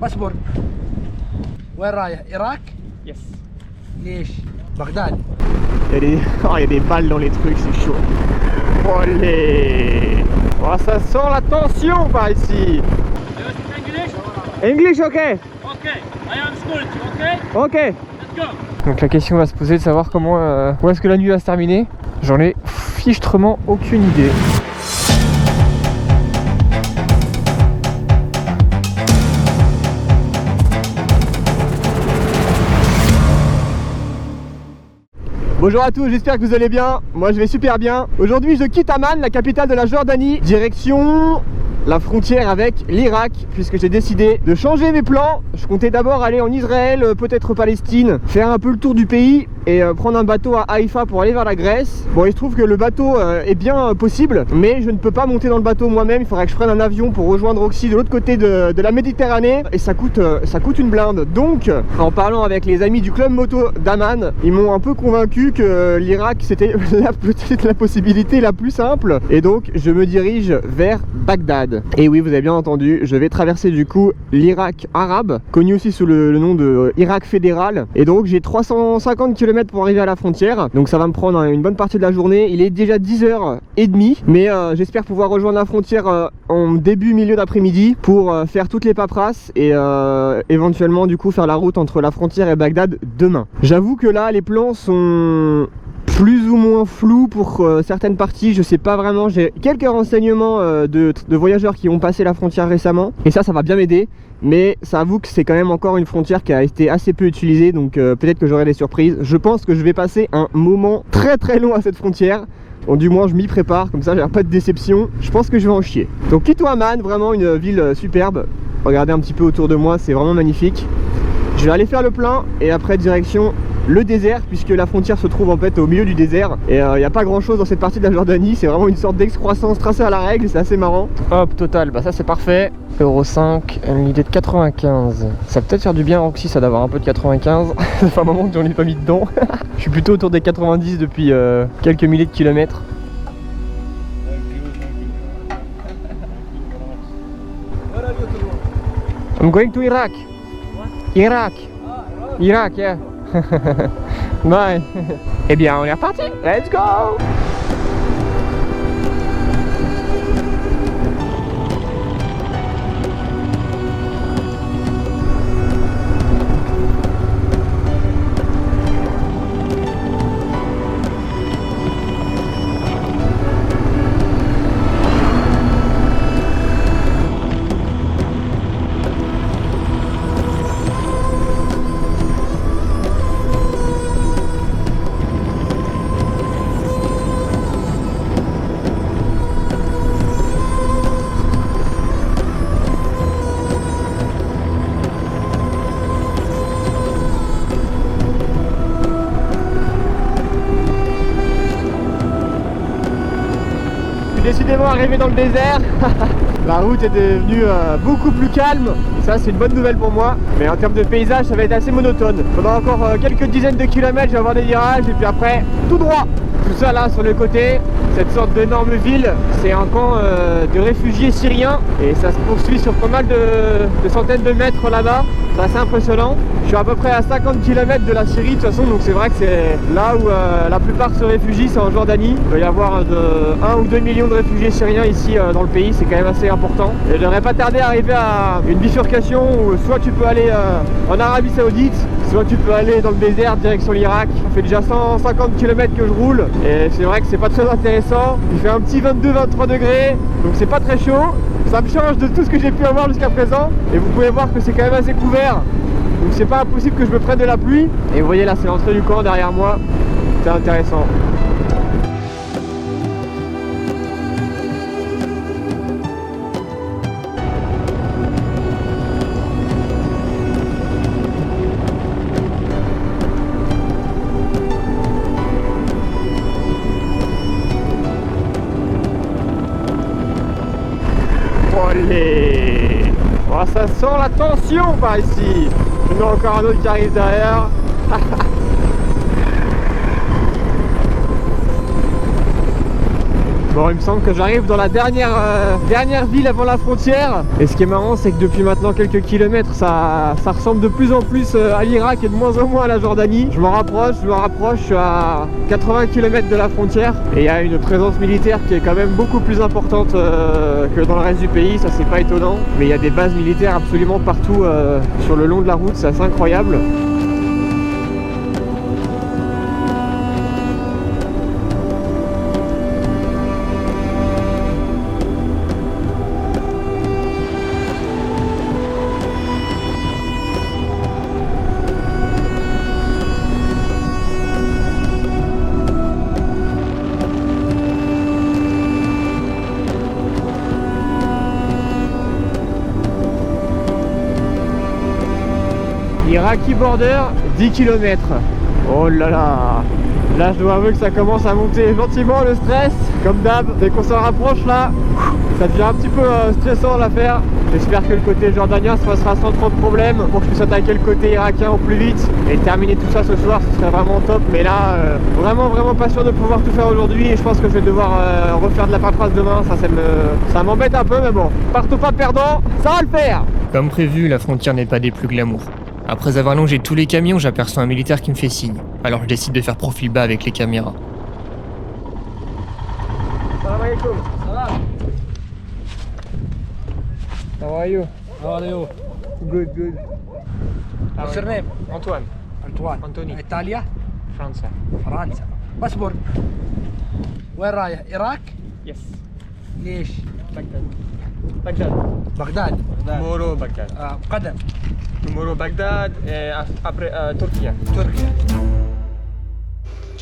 باسبور. وين رايح؟ العراق؟ Yes. ليش؟ بغداد. Il y a des balles dans les trucs, c'est chaud. Allez. Oh, ça sent la tension par ici. English, ok. Ok, I am school, ok? Ok. Let's go. Donc la question va se poser de savoir comment, où est-ce que la nuit va se terminer. J'en ai fichtrement aucune idée. Bonjour à tous, j'espère que vous allez bien. Moi je vais super bien. Aujourd'hui je quitte Amman, la capitale de la Jordanie, direction la frontière avec l'Irak, puisque j'ai décidé de changer mes plans. Je comptais d'abord aller en Israël, peut-être Palestine, faire un peu le tour du pays et prendre un bateau à Haïfa pour aller vers la Grèce. Bon, il se trouve que le bateau est bien possible, mais je ne peux pas monter dans le bateau moi-même. Il faudrait que je prenne un avion pour rejoindre Oxy de l'autre côté de la Méditerranée, et ça coûte une blinde. Donc, en parlant avec les amis du club moto d'Amman, ils m'ont un peu convaincu que l'Irak c'était peut-être la possibilité la plus simple, et donc je me dirige vers Bagdad. Et oui, vous avez bien entendu, je vais traverser du coup l'Irak arabe, connu aussi sous le nom de Irak fédéral. Et donc j'ai 350 km pour arriver à la frontière, donc ça va me prendre une bonne partie de la journée. Il est déjà 10h30, mais j'espère pouvoir rejoindre la frontière en milieu d'après-midi pour faire toutes les paperasses et éventuellement du coup faire la route entre la frontière et Bagdad demain. J'avoue que là les plans sont plus ou moins flou pour certaines parties, je sais pas vraiment. J'ai quelques renseignements de voyageurs qui ont passé la frontière récemment, et ça va bien m'aider, mais ça avoue que c'est quand même encore une frontière qui a été assez peu utilisée, donc peut-être que j'aurai des surprises. Je pense que je vais passer un moment très long à cette frontière, bon, du moins je m'y prépare, comme ça j'ai pas de déception. Je pense que je vais en chier. Donc quitte Amman, vraiment une ville superbe. Regardez un petit peu autour de moi, c'est vraiment magnifique. Je vais aller faire le plein et après direction le désert, puisque la frontière se trouve en fait au milieu du désert et il n'y a pas grand chose dans cette partie de la Jordanie. C'est vraiment une sorte d'excroissance tracée à la règle, c'est assez marrant. Hop, total, bah ça c'est parfait. Euro 5, une idée de 95. Ça peut peut-être faire du bien aussi, ça d'avoir un peu de 95. Ça fait un moment que j'en ai pas mis dedans. Je suis plutôt autour des 90 depuis quelques milliers de kilomètres. I'm going to Iraq. Iraq. Iraq, yeah. Bye. Eh bien, on est reparti. Let's go. Décidément arrivé dans le désert. La route est devenue beaucoup plus calme, et ça c'est une bonne nouvelle pour moi, mais en termes de paysage ça va être assez monotone. Pendant encore quelques dizaines de kilomètres je vais avoir des virages, et puis après tout droit. Tout ça là sur le côté, cette sorte d'énorme ville, c'est un camp de réfugiés syriens, et ça se poursuit sur pas mal de centaines de mètres là-bas. C'est assez impressionnant. Je suis à peu près à 50 km de la Syrie de toute façon, donc c'est vrai que c'est là où la plupart se réfugient, c'est en Jordanie. Il doit y avoir 1 ou 2 millions de réfugiés syriens ici dans le pays, c'est quand même assez important. Et je devrais pas tarder à arriver à une bifurcation où soit tu peux aller en Arabie Saoudite, soit tu peux aller dans le désert direction l'Irak. Ça fait déjà 150 km que je roule, et c'est vrai que c'est pas très intéressant. Il fait un petit 22-23 degrés, donc c'est pas très chaud. Ça me change de tout ce que j'ai pu avoir jusqu'à présent, et vous pouvez voir que c'est quand même assez couvert, donc c'est pas impossible que je me prenne de la pluie. Et vous voyez là, c'est l'entrée du camp derrière moi, c'est intéressant. Allez. Oh, ça sent la tension par ici. Il y en a encore un autre qui arrive derrière. Bon, il me semble que j'arrive dans la dernière ville avant la frontière. Et ce qui est marrant, c'est que depuis maintenant quelques kilomètres, ça ressemble de plus en plus à l'Irak et de moins en moins à la Jordanie. Je me rapproche, je suis à 80 km de la frontière. Et il y a une présence militaire qui est quand même beaucoup plus importante que dans le reste du pays, ça c'est pas étonnant. Mais il y a des bases militaires absolument partout sur le long de la route, c'est assez incroyable. Iraqi border, 10 km. Oh là là. Là je dois avouer que ça commence à monter gentiment le stress. Comme d'hab, dès qu'on s'en rapproche là, ça devient un petit peu stressant l'affaire. J'espère que le côté jordanien se passera sans trop de problèmes pour que je puisse attaquer le côté irakien au plus vite et terminer tout ça ce soir, ce serait vraiment top. Mais là, vraiment pas sûr de pouvoir tout faire aujourd'hui et je pense que je vais devoir refaire de la paperasse demain. Ça m'embête un peu, mais bon, partons pas perdant, ça va le faire. Comme prévu, la frontière n'est pas des plus glamour. Après avoir longé tous les camions, j'aperçois un militaire qui me fait signe. Alors je décide de faire profil bas avec les caméras. Salam alaikum. How are you? How are you? Good. What's your name? Antoine. Antoine. Anthony. Italia? France. France. Passport. وين رايح؟ Iraq? Yes. ليش؟ Bagdad. بغداد. Moro Bagdad. قدم. Moro Bagdad et après Turquie. Turquie.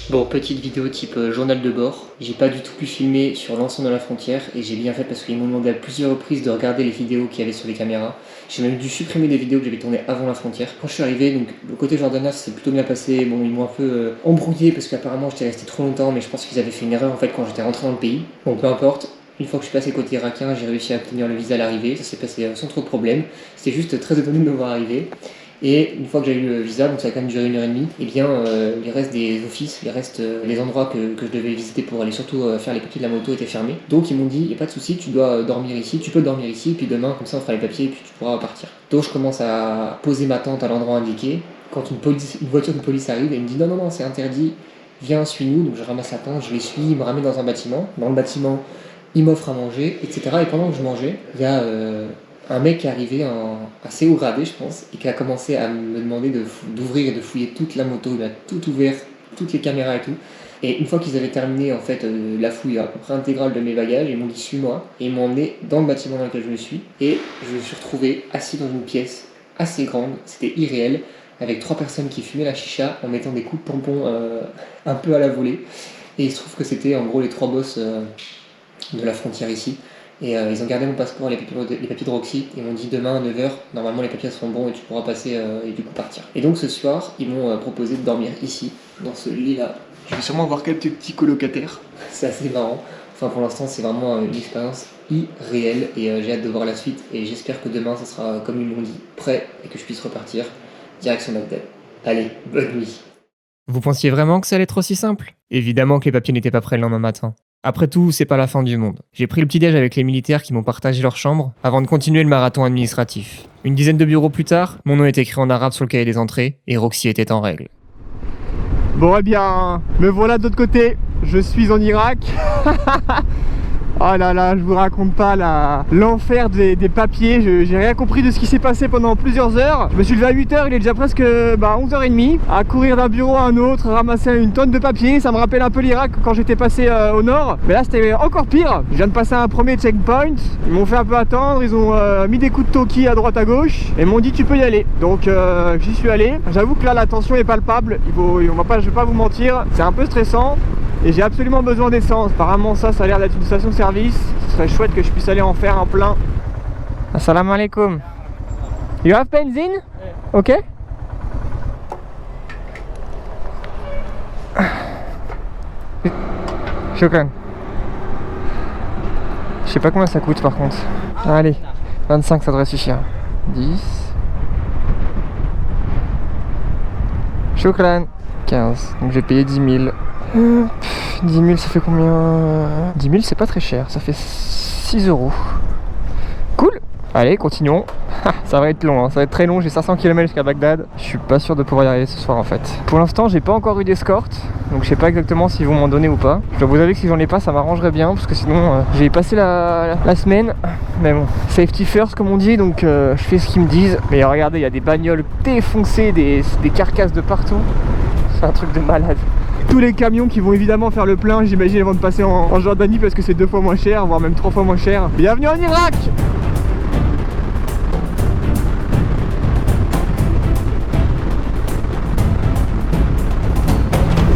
Bon, petite vidéo type journal de bord. J'ai pas du tout pu filmer sur l'ensemble de la frontière et j'ai bien fait parce qu'ils m'ont demandé à plusieurs reprises de regarder les vidéos qu'il y avait sur les caméras. J'ai même dû supprimer des vidéos que j'avais tournées avant la frontière. Quand je suis arrivé, donc le côté jordanien c'est plutôt bien passé. Bon, ils m'ont un peu embrouillé parce qu'apparemment j'étais resté trop longtemps, mais je pense qu'ils avaient fait une erreur en fait quand j'étais rentré dans le pays. Bon, peu importe. Une fois que je suis passé côté irakien, j'ai réussi à obtenir le visa à l'arrivée. Ça s'est passé sans trop de problèmes. C'était juste très étonné de me voir arriver. Et une fois que j'ai eu le visa, donc ça a quand même duré 1h30, et bien les restes des offices, les endroits que je devais visiter pour aller surtout faire les papiers de la moto étaient fermés. Donc ils m'ont dit, il n'y a pas de souci, tu dois dormir ici, tu peux dormir ici, et puis demain comme ça on fera les papiers et puis tu pourras repartir. Donc je commence à poser ma tente à l'endroit indiqué. Quand une voiture de police arrive, elle me dit non, c'est interdit, viens, suis-nous. Donc je ramasse la tente, je les suis, ils me ramènent dans un bâtiment. Dans le bâtiment, ils m'offrent à manger, etc. Et pendant que je mangeais, il y a un mec qui est arrivé assez haut gradé, je pense, et qui a commencé à me demander d'ouvrir et de fouiller toute la moto. Il a tout ouvert, toutes les caméras et tout. Et une fois qu'ils avaient terminé en fait la fouille à peu près intégrale de mes bagages, ils m'ont dit suis-moi et ils m'ont emmené dans le bâtiment dans lequel je me suis. Et je me suis retrouvé assis dans une pièce assez grande, c'était irréel, avec 3 personnes qui fumaient la chicha en mettant des coups de pompon un peu à la volée. Et il se trouve que c'était en gros les 3 boss de la frontière ici. Et ils ont gardé mon passeport, les papiers de Roxy, et m'ont dit demain à 9h, normalement les papiers seront bons et tu pourras passer et du coup partir. Et donc ce soir, ils m'ont proposé de dormir ici, dans ce lit-là. Je vais sûrement avoir quelques petits colocataires, c'est assez marrant. Enfin pour l'instant c'est vraiment une expérience irréelle et j'ai hâte de voir la suite et j'espère que demain ça sera comme ils m'ont dit, prêt et que je puisse repartir direction Bagdad. Allez, bonne nuit. Vous pensiez vraiment que ça allait être aussi simple? Évidemment que les papiers n'étaient pas prêts le lendemain matin. Après tout, c'est pas la fin du monde. J'ai pris le petit-déj avec les militaires qui m'ont partagé leur chambre avant de continuer le marathon administratif. Une dizaine de bureaux plus tard, mon nom est écrit en arabe sur le cahier des entrées et Roxy était en règle. Bon eh bien, me voilà de l'autre côté, je suis en Irak. Oh là là, je vous raconte pas l'enfer des papiers, j'ai rien compris de ce qui s'est passé pendant plusieurs heures. Je me suis levé à 8h, il est déjà presque 11h30, à courir d'un bureau à un autre, ramasser une tonne de papiers. Ça me rappelle un peu l'Irak quand j'étais passé au nord, mais là c'était encore pire. Je viens de passer un premier checkpoint, ils m'ont fait un peu attendre, ils ont mis des coups de toki à droite à gauche et m'ont dit tu peux y aller. Donc j'y suis allé. J'avoue que là la tension est palpable, je vais pas vous mentir, c'est un peu stressant. Et j'ai absolument besoin d'essence. Apparemment ça a l'air d'être une station service. Ce serait chouette que je puisse aller en faire un plein. Assalamu alaikum. You have benzine? Ok. Shukran. Je sais pas combien ça coûte par contre. Allez, 25 ça devrait suffire. 10. Shukran. 15. Donc j'ai payé 10 000. 10 000 ça fait combien? 10 000 c'est pas très cher, ça fait 6 €. Cool. Allez, continuons. Ça va être long, hein. Ça va être très long, j'ai 500 km jusqu'à Bagdad. Je suis pas sûr de pouvoir y arriver ce soir en fait. Pour l'instant j'ai pas encore eu d'escorte, donc je sais pas exactement s'ils vont m'en donner ou pas. Je dois vous avouer que si j'en ai pas ça m'arrangerait bien, parce que sinon j'ai passé la semaine. Mais bon, safety first comme on dit, donc je fais ce qu'ils me disent. Mais regardez, il y a des bagnoles défoncées, des carcasses de partout. C'est un truc de malade. Tous les camions qui vont évidemment faire le plein, j'imagine, avant de passer en Jordanie, parce que c'est 2 fois moins cher, voire même 3 fois moins cher. Bienvenue en Irak!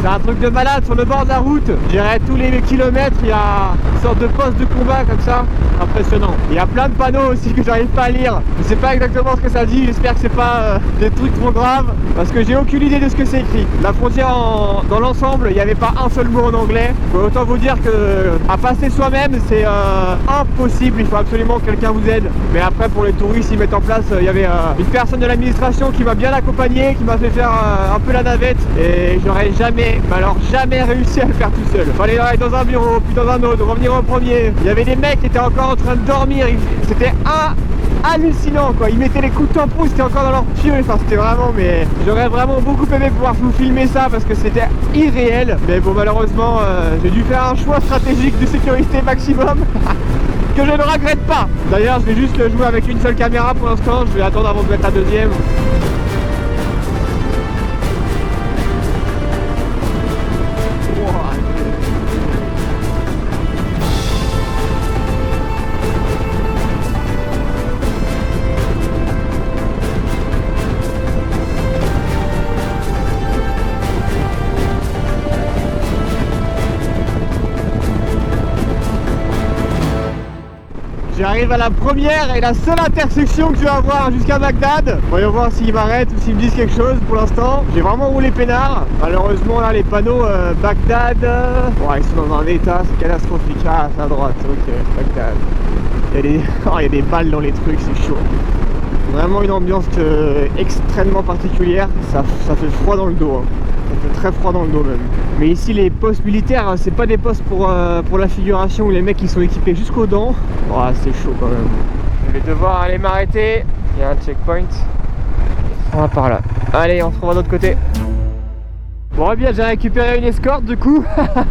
C'est un truc de malade sur le bord de la route. Je dirais tous les kilomètres, il y a une sorte de poste de combat comme ça. Impressionnant. Il y a plein de panneaux aussi que j'arrive pas à lire. Je sais pas exactement ce que ça dit. J'espère que c'est pas des trucs trop graves, parce que j'ai aucune idée de ce que c'est écrit. La frontière dans l'ensemble, il n'y avait pas un seul mot en anglais. Autant vous dire que à passer soi-même, c'est impossible. Il faut absolument que quelqu'un vous aide. Mais après, pour les touristes, ils mettent en place. Il y avait une personne de l'administration qui m'a bien accompagné, qui m'a fait faire un peu la navette, et j'aurais jamais, mais alors jamais réussi à le faire tout seul. Fallait aller dans un bureau, puis dans un autre, revenir au premier. Il y avait des mecs qui étaient encore en train de dormir. C'était hallucinant quoi. Ils mettaient les coups de tampon, c'était encore dans leur pieu. Enfin, c'était vraiment, mais j'aurais vraiment beaucoup aimé pouvoir vous filmer ça, parce que c'était irréel. Mais bon, malheureusement, j'ai dû faire un choix stratégique de sécurité maximum. Que je ne regrette pas. D'ailleurs, je vais juste le jouer avec une seule caméra pour l'instant. Je vais attendre avant de mettre la deuxième. J'arrive à la première et la seule intersection que je vais avoir jusqu'à Bagdad. Voyons voir s'ils m'arrêtent ou s'ils me disent quelque chose. Pour l'instant, j'ai vraiment roulé peinard. Malheureusement, là, les panneaux Bagdad, bon, ils sont dans un état, c'est catastrophique. Ah, c'est à droite, ok, Bagdad. Il y a des balles dans les trucs, c'est chaud. Vraiment une ambiance extrêmement particulière. Ça fait froid dans le dos, hein. Ça fait très froid dans le dos même. Mais ici les postes militaires, c'est pas des postes pour la figuration où les mecs ils sont équipés jusqu'aux dents. Oh, c'est chaud quand même. Je vais devoir aller m'arrêter. Il y a un checkpoint. On va par là. Allez, on se retrouve de l'autre côté. Bon, eh bien, j'ai récupéré une escorte du coup.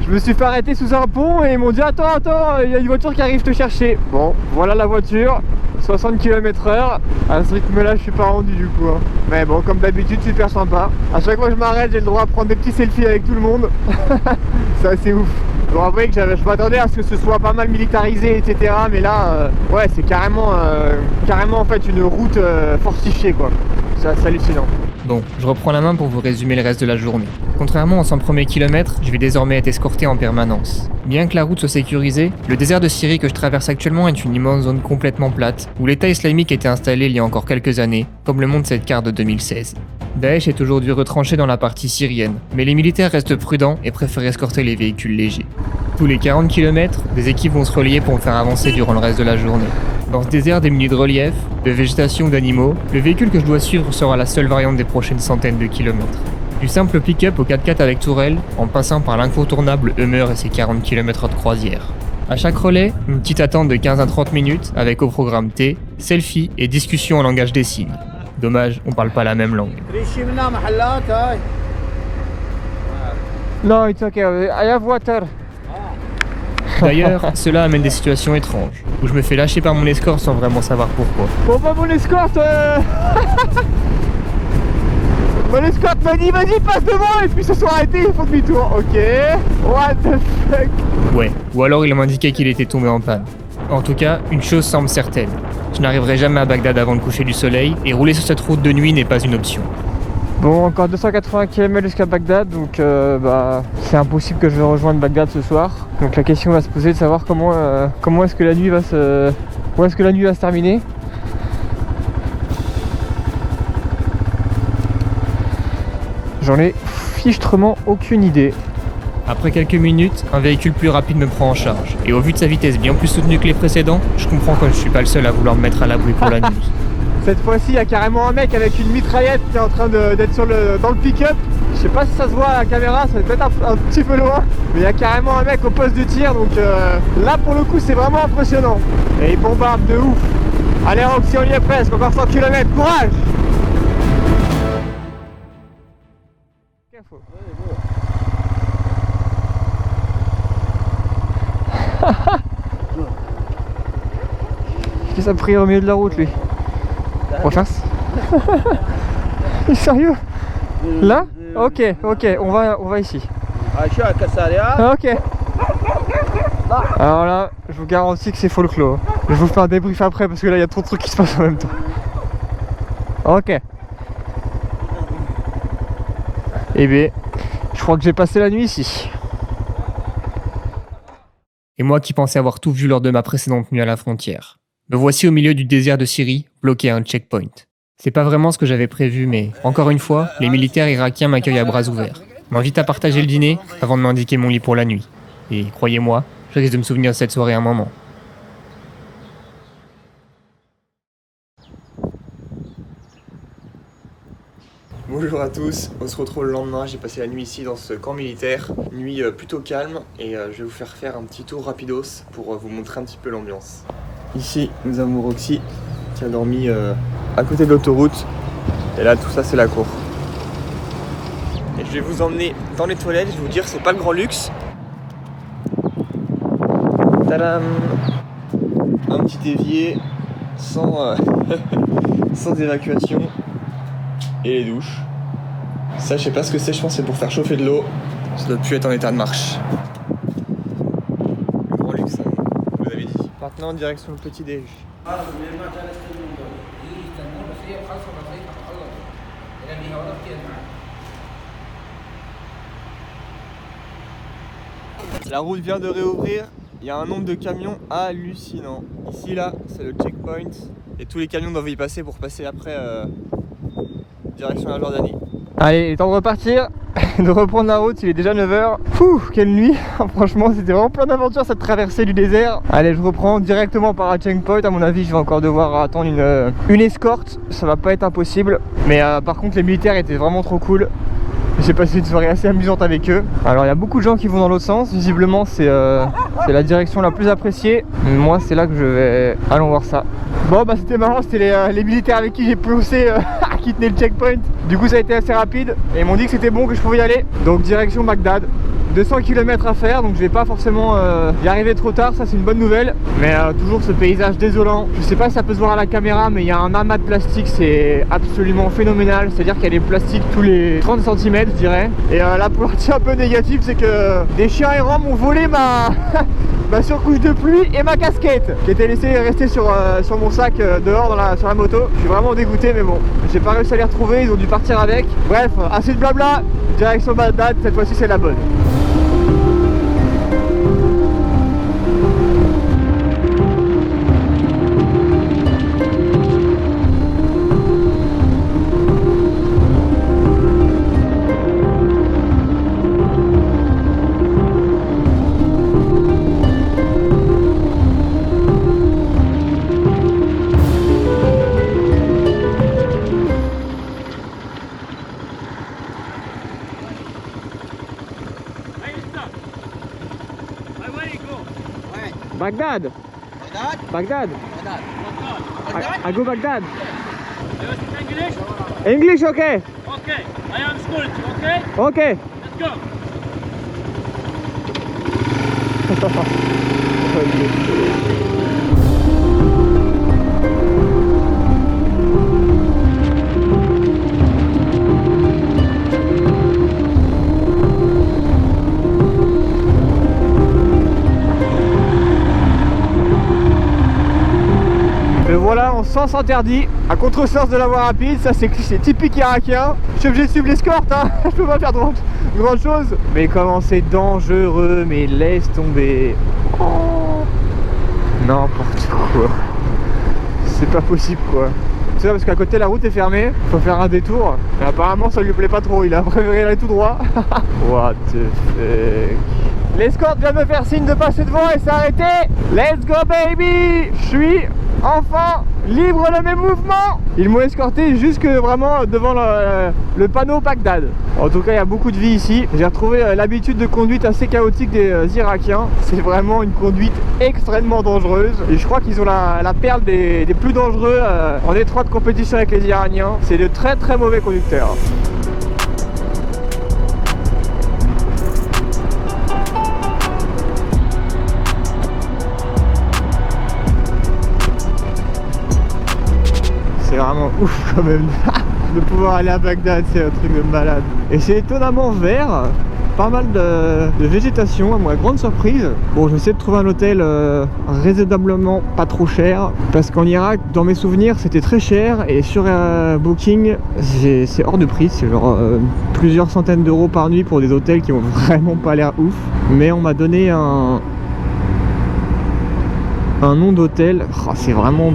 Je me suis fait arrêter sous un pont et ils m'ont dit attends, il y a une voiture qui arrive te chercher. Bon, voilà la voiture. 60 km/h. À ce rythme là je suis pas rendu du coup, hein. Mais bon, comme d'habitude, super sympa. À chaque fois que je m'arrête, j'ai le droit de prendre des petits selfies avec tout le monde. C'est assez ouf. Bon, avouez que je m'attendais à ce que ce soit pas mal militarisé, etc. Mais là, ouais, c'est carrément en fait une route fortifiée quoi. C'est hallucinant. Bon, je reprends la main pour vous résumer le reste de la journée. Contrairement aux 100 premiers kilomètres, je vais désormais être escorté en permanence. Bien que la route soit sécurisée, le désert de Syrie que je traverse actuellement est une immense zone complètement plate, où l'État islamique était installé il y a encore quelques années, comme le montre cette carte de 2016. Daesh est aujourd'hui retranché dans la partie syrienne, mais les militaires restent prudents et préfèrent escorter les véhicules légers. Tous les 40 km, des équipes vont se relier pour me faire avancer durant le reste de la journée. Dans ce désert démuni de relief, de végétation ou d'animaux, le véhicule que je dois suivre sera la seule variante des prochaines centaines de kilomètres. Du simple pick-up au 4x4 avec tourelle, en passant par l'incontournable Hummer et ses 40 km de croisière. À chaque relais, une petite attente de 15 à 30 minutes avec au programme thé, selfie et discussion en langage des signes. Dommage, on parle pas la même langue. Non, it's okay, I have water. D'ailleurs, cela amène des situations étranges, où je me fais lâcher par mon escorte sans vraiment savoir pourquoi. Bon bah mon escorte Mon escorte m'a dit vas-y passe devant et puis se sont arrêtés, ils font demi-tour. Ok, what the fuck. Ouais, ou alors il m'indiquait qu'il était tombé en panne. En tout cas, une chose semble certaine. Je n'arriverai jamais à Bagdad avant le coucher du soleil, et rouler sur cette route de nuit n'est pas une option. Bon, encore 280 km jusqu'à Bagdad, donc c'est impossible que je rejoigne Bagdad ce soir. Donc la question va se poser de savoir comment est-ce que la nuit va se terminer. J'en ai fichtrement aucune idée. Après quelques minutes, un véhicule plus rapide me prend en charge, et au vu de sa vitesse bien plus soutenue que les précédents, je comprends que je suis pas le seul à vouloir me mettre à l'abri pour la nuit. Cette fois-ci, il y a carrément un mec avec une mitraillette qui est en train d'être dans le pick-up. Je sais pas si ça se voit à la caméra, ça va peut-être un petit peu loin. Mais il y a carrément un mec au poste de tir, donc là pour le coup c'est vraiment impressionnant. Et il bombarde de ouf. Allez Roxy, on y est presque, encore 100 km, courage. Qu'est-ce qu'il a pris au milieu de la route lui? On va faire ça. Sérieux? Là? Ok, on va ici. Ok. Alors là, je vous garantis que c'est folklore. Je vous fais un débrief après parce que là il y a trop de trucs qui se passent en même temps. Ok. Eh bien, je crois que j'ai passé la nuit ici. Et moi qui pensais avoir tout vu lors de ma précédente nuit à la frontière. Me voici au milieu du désert de Syrie, bloqué à un checkpoint. C'est pas vraiment ce que j'avais prévu, mais encore une fois, les militaires irakiens m'accueillent à bras ouverts. M'invitent à partager le dîner avant de m'indiquer mon lit pour la nuit. Et croyez-moi, je risque de me souvenir de cette soirée un moment. Bonjour à tous, on se retrouve le lendemain, j'ai passé la nuit ici dans ce camp militaire, nuit plutôt calme et je vais vous faire un petit tour rapidos pour vous montrer un petit peu l'ambiance. Ici nous avons Roxy qui a dormi à côté de l'autoroute et là tout ça c'est la cour. Et je vais vous emmener dans les toilettes, je vais vous dire c'est pas le grand luxe. Tadam! Un petit évier sans, sans évacuation. Et les douches. Ça je sais pas ce que c'est, je pense que c'est pour faire chauffer de l'eau. Ça doit plus être en état de marche. Le grand luxe, hein, je vous avais dit. Maintenant en direction le petit déj. La route vient de réouvrir, il y a un nombre de camions hallucinant. Ici là, c'est le checkpoint et tous les camions doivent y passer pour passer après direction la Jordanie. Allez, il est temps de repartir, de reprendre la route, il est déjà 9h. Fouh, quelle nuit. Franchement, c'était vraiment plein d'aventures cette traversée du désert. Allez, je reprends directement par un checkpoint. À mon avis, je vais encore devoir attendre une escorte. Ça va pas être impossible. Mais par contre, les militaires étaient vraiment trop cool. J'ai passé une soirée assez amusante avec eux. Alors il y a beaucoup de gens qui vont dans l'autre sens. Visiblement c'est la direction la plus appréciée. Moi c'est là que je vais. Allons voir ça. Bon bah c'était marrant, c'était les militaires avec qui j'ai poussé qui tenaient le checkpoint. Du coup ça a été assez rapide. Et ils m'ont dit que c'était bon, que je pouvais y aller. Donc direction Bagdad. 200 km à faire, donc je vais pas forcément y arriver trop tard, ça c'est une bonne nouvelle. Mais toujours ce paysage désolant. Je sais pas si ça peut se voir à la caméra, mais il y a un amas de plastique, c'est absolument phénoménal. C'est-à-dire qu'il y a des plastiques tous les 30 cm je dirais. Et la partie un peu négative, c'est que des chiens errants m'ont volé ma surcouche de pluie et ma casquette qui était laissée rester sur mon sac dehors sur la moto. Je suis vraiment dégoûté, mais bon, j'ai pas réussi à les retrouver, ils ont dû partir avec. Bref, assez de blabla, direction Bagdad, cette fois-ci c'est la bonne. Bagdad. Bagdad. I go Bagdad. You speak English? English, okay. Okay. I am school, okay? Okay. Let's go. Et voilà, en sens interdit, à contresens de la voie rapide, ça c'est typique irakien. Je suis obligé de suivre l'escorte, hein. Je peux pas faire grand chose. Mais comment c'est dangereux, mais laisse tomber. Oh. N'importe quoi. C'est pas possible quoi. C'est ça parce qu'à côté la route est fermée, faut faire un détour. Mais apparemment ça lui plaît pas trop, il a préféré aller tout droit. What the fuck. L'escorte vient me faire signe de passer devant et s'arrêter. Let's go baby. Je suis enfin libre de mes mouvements. Ils m'ont escorté jusque vraiment devant le panneau Bagdad. En tout cas, il y a beaucoup de vie ici. J'ai retrouvé l'habitude de conduite assez chaotique des Irakiens. C'est vraiment une conduite extrêmement dangereuse. Et je crois qu'ils ont la perle des plus dangereux en étroite compétition avec les Iraniens. C'est de très très mauvais conducteurs. C'est vraiment ouf quand même de pouvoir aller à Bagdad, c'est un truc de malade. Et c'est étonnamment vert, pas mal de végétation à ma grande surprise. Bon, j'essaie de trouver un hôtel raisonnablement pas trop cher, parce qu'en Irak, dans mes souvenirs, c'était très cher, et sur Booking, c'est hors de prix, c'est genre plusieurs centaines d'euros par nuit pour des hôtels qui ont vraiment pas l'air ouf. Mais on m'a donné un nom d'hôtel, oh, c'est vraiment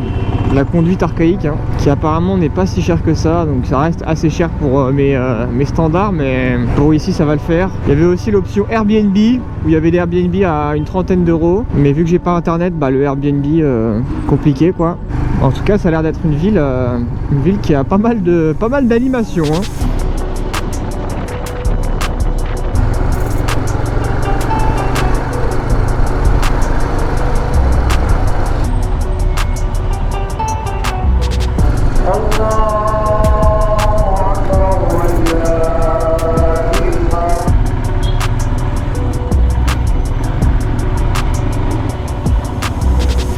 la conduite archaïque, hein, qui apparemment n'est pas si cher que ça, donc ça reste assez cher pour mes standards, mais pour ici ça va le faire. Il y avait aussi l'option Airbnb, où il y avait des Airbnb à une trentaine d'euros, mais vu que j'ai pas internet, bah le Airbnb compliqué quoi. En tout cas, ça a l'air d'être une ville qui a pas mal d'animation, hein.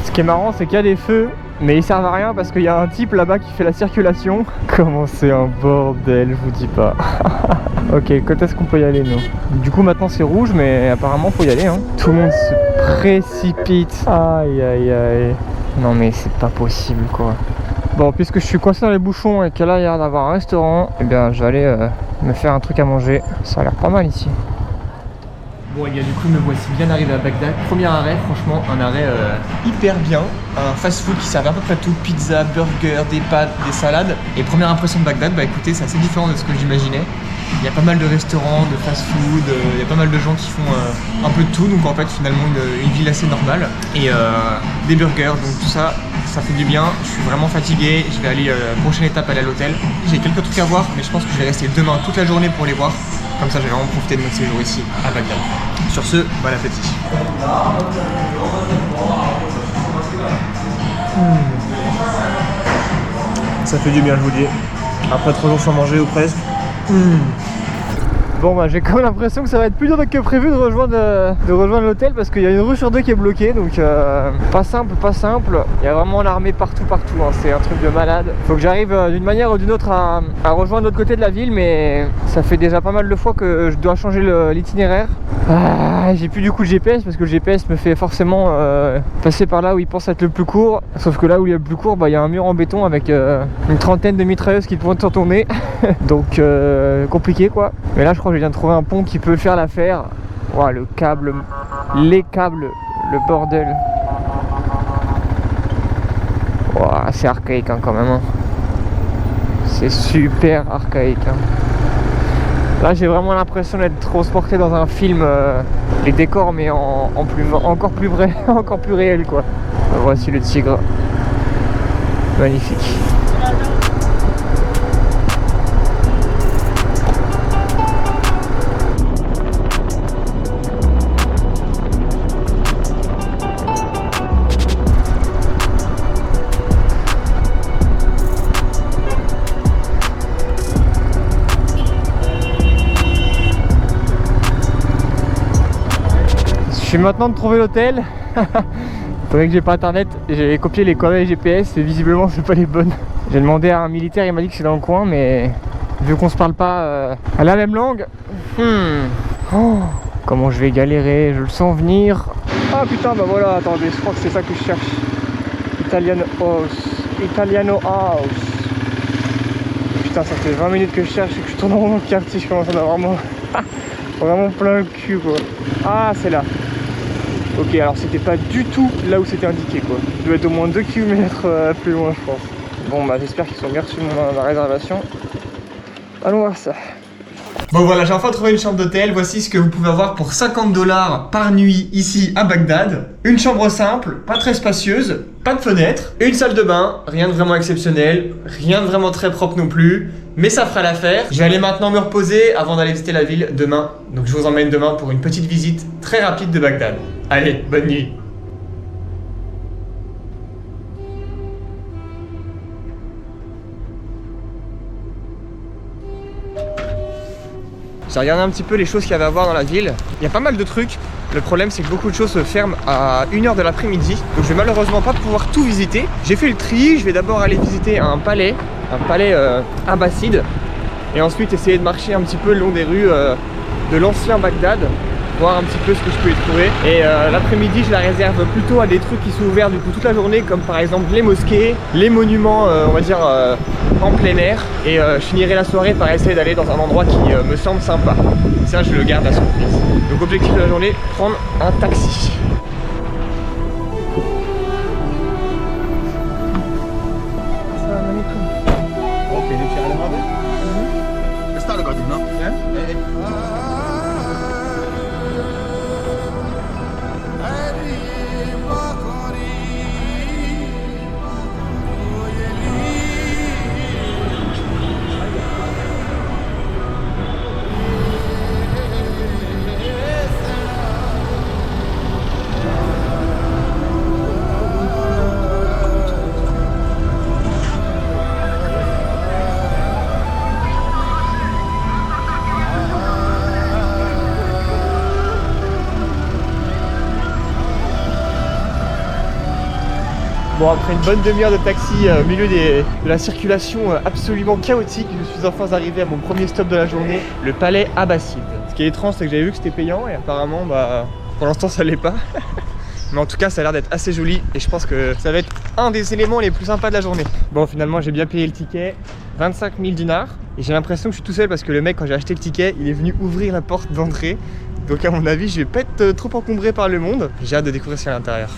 Ce qui est marrant, c'est qu'il y a des feux, mais ils servent à rien parce qu'il y a un type là-bas qui fait la circulation. Comment c'est un bordel, je vous dis pas. Ok, quand est-ce qu'on peut y aller nous? Du coup maintenant c'est rouge, mais apparemment faut y aller, hein. Tout le monde se précipite. Aïe aïe aïe. Non mais c'est pas possible quoi. Bon, puisque je suis coincé dans les bouchons et que là il y a l'air d'avoir un restaurant, eh bien je vais aller me faire un truc à manger. Ça a l'air pas mal ici. Bon, et bien du coup me voici bien arrivé à Bagdad. Premier arrêt, franchement un arrêt hyper bien. Un fast food qui servait à peu près tout, pizza, burger, des pâtes, des salades. Et première impression de Bagdad, bah écoutez, c'est assez différent de ce que j'imaginais. Il y a pas mal de restaurants, de fast food, il y a pas mal de gens qui font un peu de tout, donc en fait finalement une ville assez normale. Et des burgers, donc tout ça, ça fait du bien. Je suis vraiment fatigué, je vais aller, prochaine étape, aller à l'hôtel. J'ai quelques trucs à voir, mais je pense que je vais rester demain toute la journée pour les voir. Comme ça, je vais vraiment profiter de notre séjour ici à Bagdad. Sur ce, bon appétit. Ça fait du bien, je vous dis. Après 3 jours sans manger ou presque. Bon bah j'ai quand même l'impression que ça va être plus dur que prévu de rejoindre l'hôtel, parce qu'il y a une rue sur deux qui est bloquée, donc pas simple. Il y a vraiment l'armée partout, hein. C'est un truc de malade. Faut que j'arrive d'une manière ou d'une autre à rejoindre l'autre côté de la ville, mais ça fait déjà pas mal de fois que je dois changer l'itinéraire. J'ai plus du coup le GPS, parce que le GPS me fait forcément passer par là où il pense être le plus court, sauf que là où il est le plus court, bah il y a un mur en béton avec une trentaine de mitrailleuses qui pointent sur ton nez. Donc compliqué quoi. Mais là je crois que je viens de trouver un pont qui peut faire l'affaire. Ouah, le câble, les câbles, le bordel. Ouah, c'est archaïque hein, quand même hein. C'est super archaïque hein. Là j'ai vraiment l'impression d'être transporté dans un film, les décors mais encore plus vrai, encore plus réel quoi. Voici le tigre. Magnifique. Je suis maintenant de trouver l'hôtel. Faudrait que j'ai pas internet. J'ai copié les coordonnées GPS et visiblement c'est pas les bonnes. J'ai demandé à un militaire, il m'a dit que c'est dans le coin, mais vu qu'on se parle pas à la même langue, oh, comment je vais galérer, je le sens venir. Ah putain, bah voilà, attendez, je crois que c'est ça que je cherche. Italiano House. Putain, ça fait 20 minutes que je cherche et que je tourne dans mon quartier, je commence à avoir vraiment plein le cul quoi. Ah, c'est là. Ok, alors c'était pas du tout là où c'était indiqué quoi. Il doit être au moins 2 km plus loin je pense. Bon bah j'espère qu'ils sont bien reçus ma réservation. Allons voir ça. Bon voilà, j'ai enfin trouvé une chambre d'hôtel. Voici ce que vous pouvez avoir pour 50 $ par nuit ici à Bagdad. Une chambre simple, pas très spacieuse, pas de fenêtre, une salle de bain, rien de vraiment exceptionnel, rien de vraiment très propre non plus, mais ça fera l'affaire. Je vais aller maintenant me reposer avant d'aller visiter la ville demain. Donc je vous emmène demain pour une petite visite très rapide de Bagdad. Allez, bonne nuit. J'ai regardé un petit peu les choses qu'il y avait à voir dans la ville. Il y a pas mal de trucs. Le problème, c'est que beaucoup de choses se ferment à 1h de l'après-midi. Donc je vais malheureusement pas pouvoir tout visiter. J'ai fait le tri. Je vais d'abord aller visiter un palais abbasside. Et ensuite essayer de marcher un petit peu le long des rues de l'ancien Bagdad. Voir un petit peu ce que je peux y trouver. Et l'après-midi, je la réserve plutôt à des trucs qui sont ouverts du coup toute la journée, comme par exemple les mosquées, les monuments, on va dire, en plein air. Et je finirai la soirée par essayer d'aller dans un endroit qui me semble sympa. Ça, je le garde à surprise. Donc objectif de la journée, prendre un taxi. Bon, après une bonne demi-heure de taxi au milieu de la circulation absolument chaotique, je suis enfin arrivé à mon premier stop de la journée, le palais abbasside. Ce qui est étrange, c'est que j'avais vu que c'était payant et apparemment, pour l'instant, ça l'est pas. Mais en tout cas, ça a l'air d'être assez joli et je pense que ça va être un des éléments les plus sympas de la journée. Bon, finalement, j'ai bien payé le ticket, 25 000 dinars. Et j'ai l'impression que je suis tout seul parce que le mec, quand j'ai acheté le ticket, il est venu ouvrir la porte d'entrée. Donc à mon avis, je vais pas être trop encombré par le monde. J'ai hâte de découvrir ce qu'il y a à l'intérieur.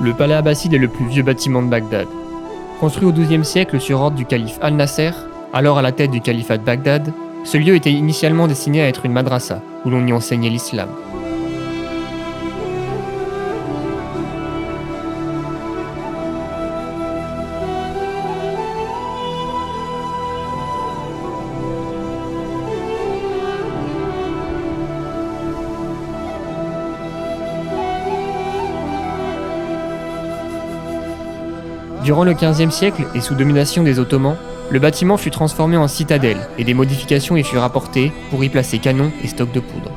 Le palais abbasside est le plus vieux bâtiment de Bagdad. Construit au XIIe siècle sur ordre du calife Al-Nasser, alors à la tête du califat de Bagdad, ce lieu était initialement destiné à être une madrasa, où l'on y enseignait l'islam. Durant le XVe siècle et sous domination des Ottomans, le bâtiment fut transformé en citadelle et des modifications y furent apportées pour y placer canons et stocks de poudre.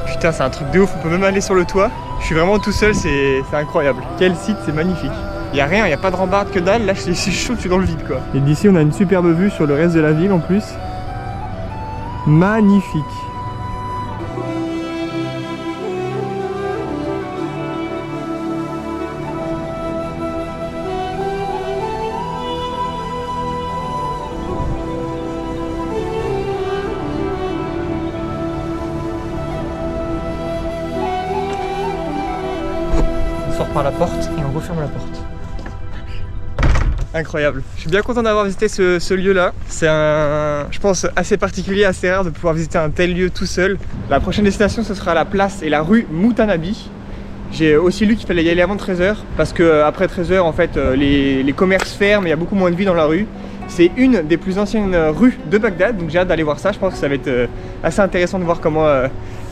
Putain, c'est un truc de ouf, on peut même aller sur le toit. Je suis vraiment tout seul, c'est incroyable. Quel site, c'est magnifique. Il y a rien, il n'y a pas de rambarde que dalle, là c'est chaud, je suis dans le vide quoi. Et d'ici on a une superbe vue sur le reste de la ville en plus. Magnifique. On sort par la porte et on referme la porte. Incroyable. Je suis bien content d'avoir visité ce lieu-là. C'est je pense, assez particulier, assez rare de pouvoir visiter un tel lieu tout seul. La prochaine destination, ce sera la place et la rue Moutanabi. J'ai aussi lu qu'il fallait y aller avant 13h parce que après 13h, en fait, les commerces ferment et il y a beaucoup moins de vie dans la rue. C'est une des plus anciennes rues de Bagdad, donc j'ai hâte d'aller voir ça. Je pense que ça va être assez intéressant de voir comment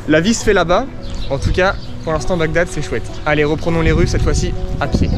la vie se fait là-bas. En tout cas, pour l'instant, Bagdad, c'est chouette. Allez, reprenons les rues cette fois-ci à pied.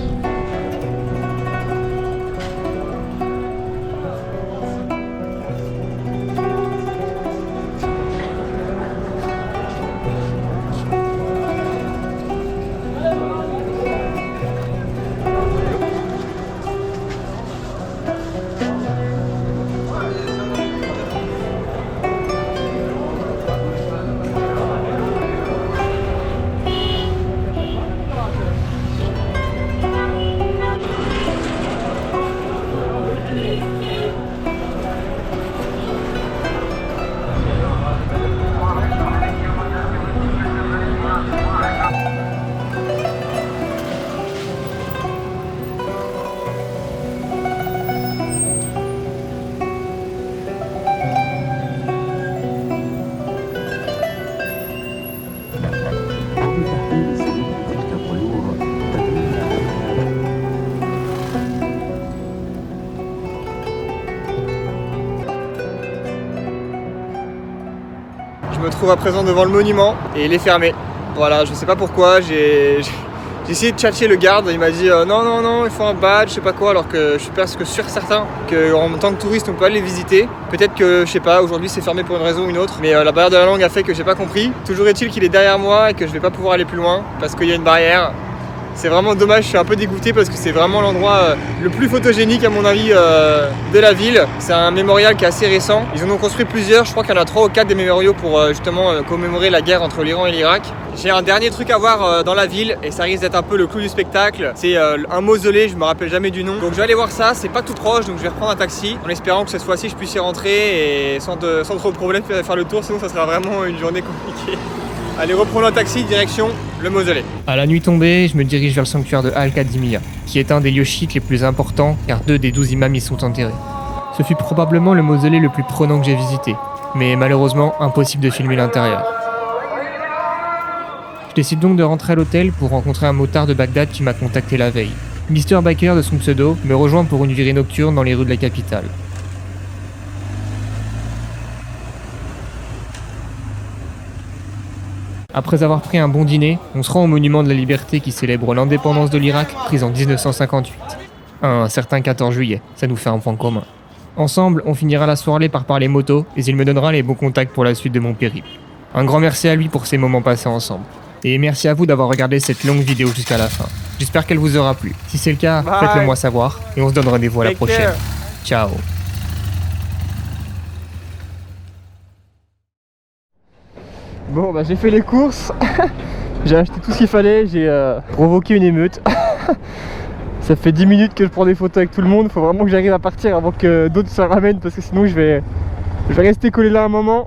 retrouve à présent devant le monument et il est fermé. Voilà, je sais pas pourquoi, j'ai essayé de tchatcher le garde, il m'a dit non, il faut un badge, je sais pas quoi, alors que je suis presque sûr certain qu'en tant que touriste on peut aller visiter. Peut-être que, je sais pas, aujourd'hui c'est fermé pour une raison ou une autre, mais la barrière de la langue a fait que j'ai pas compris. Toujours est-il qu'il est derrière moi et que je vais pas pouvoir aller plus loin parce qu'il y a une barrière. C'est vraiment dommage, je suis un peu dégoûté parce que c'est vraiment l'endroit le plus photogénique à mon avis de la ville. C'est un mémorial qui est assez récent. Ils en ont construit plusieurs, je crois qu'il y en a 3 ou 4 des mémoriaux pour justement commémorer la guerre entre l'Iran et l'Irak. J'ai un dernier truc à voir dans la ville et ça risque d'être un peu le clou du spectacle. C'est un mausolée, je me rappelle jamais du nom. Donc je vais aller voir ça, c'est pas tout proche donc je vais reprendre un taxi en espérant que cette fois-ci je puisse y rentrer et sans trop de problème faire le tour, sinon ça sera vraiment une journée compliquée. Allez, reprenons un taxi, direction le mausolée. À la nuit tombée, je me dirige vers le sanctuaire de Al-Qadimiyya, qui est un des lieux chiites les plus importants car 2 des 12 imams y sont enterrés. Ce fut probablement le mausolée le plus prenant que j'ai visité, mais malheureusement impossible de filmer l'intérieur. Je décide donc de rentrer à l'hôtel pour rencontrer un motard de Bagdad qui m'a contacté la veille. Mr. Baker de son pseudo me rejoint pour une virée nocturne dans les rues de la capitale. Après avoir pris un bon dîner, on se rend au monument de la liberté qui célèbre l'indépendance de l'Irak, prise en 1958. Un certain 14 juillet, ça nous fait un point commun. Ensemble, on finira la soirée par parler moto, et il me donnera les bons contacts pour la suite de mon périple. Un grand merci à lui pour ces moments passés ensemble. Et merci à vous d'avoir regardé cette longue vidéo jusqu'à la fin. J'espère qu'elle vous aura plu. Si c'est le cas, faites-le moi savoir, et on se donne rendez-vous à la prochaine. Ciao. Bon bah j'ai fait les courses, j'ai acheté tout ce qu'il fallait, j'ai provoqué une émeute. Ça fait 10 minutes que je prends des photos avec tout le monde, faut vraiment que j'arrive à partir avant que d'autres se ramènent parce que sinon je vais rester collé là un moment.